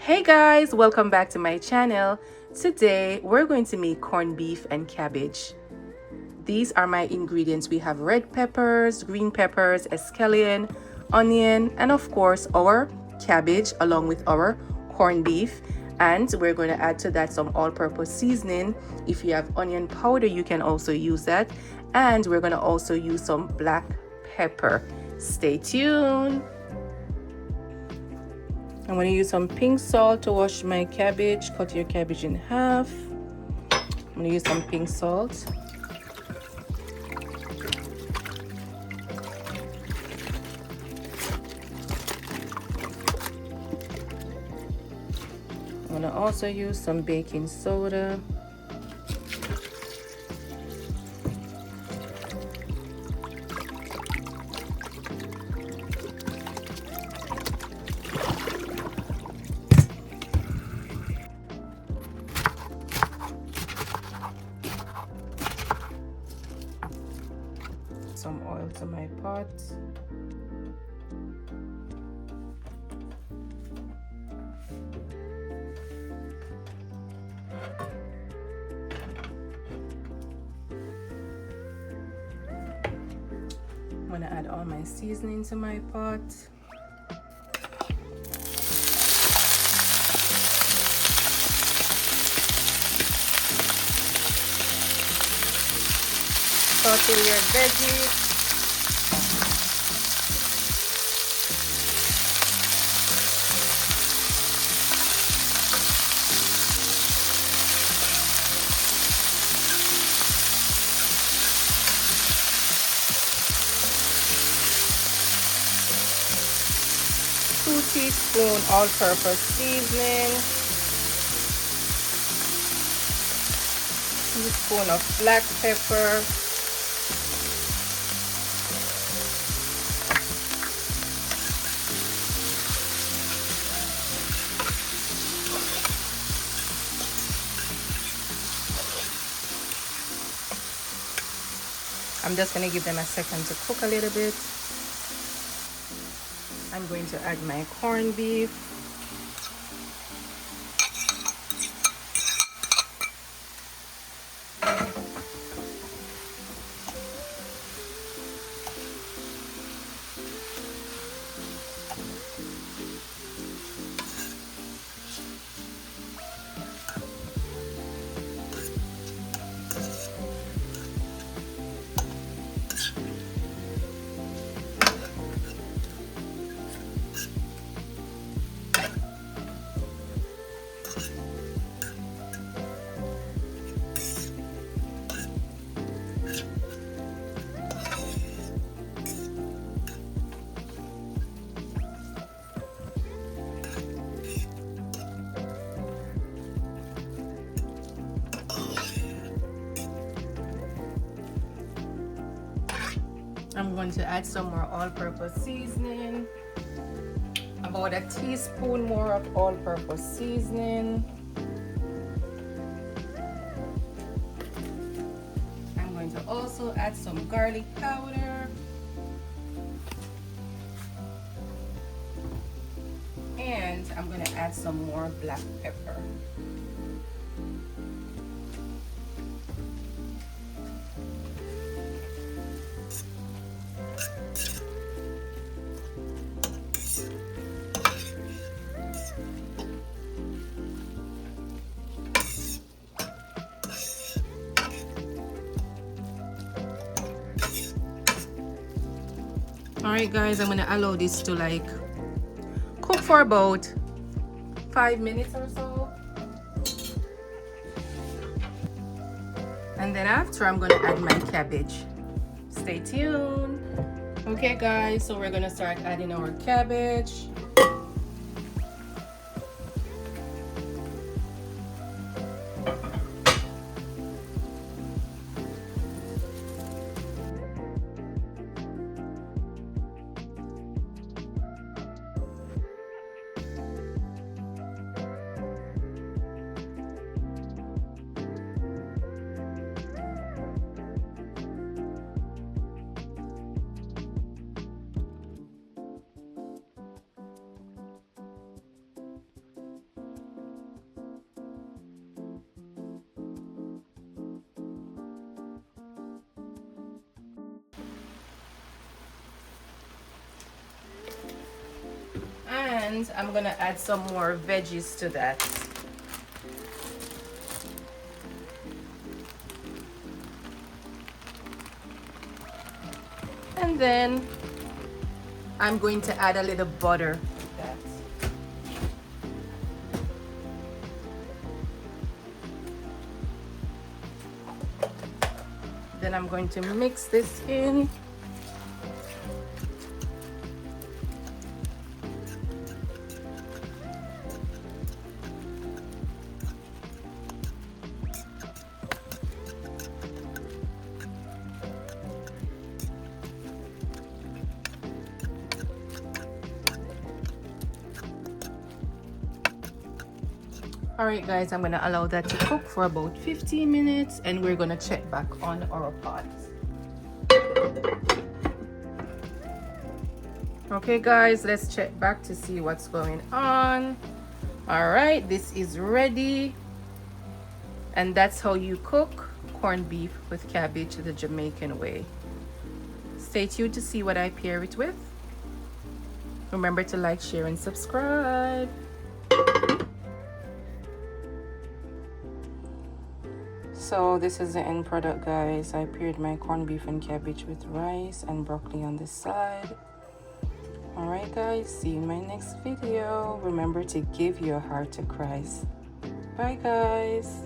Hey guys, welcome back to my channel. Today we're going to make corned beef and cabbage. These are my ingredients. We have red peppers, green peppers, a scallion, onion, and of course our cabbage along with our corned beef. And we're going to add to that some all-purpose seasoning. If you have onion powder, you can also use that. And we're going to also use some black pepper. Stay tuned. I'm going to use some pink salt to wash my cabbage. Cut your cabbage in half. I'm going to use some pink salt. I'm going to also use some baking soda. Some oil to my pot. I'm gonna add all my seasoning to my pot. Saute your veggies. Two teaspoon all-purpose seasoning. Teaspoon of black pepper. I'm just going to give them a second to cook a little bit. I'm going to add my corned beef. I'm going to add some more all-purpose seasoning. About a teaspoon more of all-purpose seasoning. I'm going to also add some garlic powder. And I'm going to add some more black pepper. Alright guys, I'm gonna allow this to like cook for about 5 minutes or so. And then after I'm gonna add my cabbage. Stay tuned. Okay guys, so we're gonna start adding our cabbage. and I'm gonna add some more veggies to that. And then I'm going to add a little butter to that. Then I'm going to mix this in. Alright guys, I'm gonna allow that to cook for about 15 minutes and we're gonna check back on our pot. Okay guys, let's check back to see what's going on. Alright, this is ready. And that's how you cook corned beef with cabbage the Jamaican way. Stay tuned to see what I pair it with. Remember to like, share, and subscribe. So this is the end product guys. I paired my corned beef and cabbage with rice and broccoli on the side. Alright guys, see you in my next video. Remember to give your heart to Christ. Bye guys.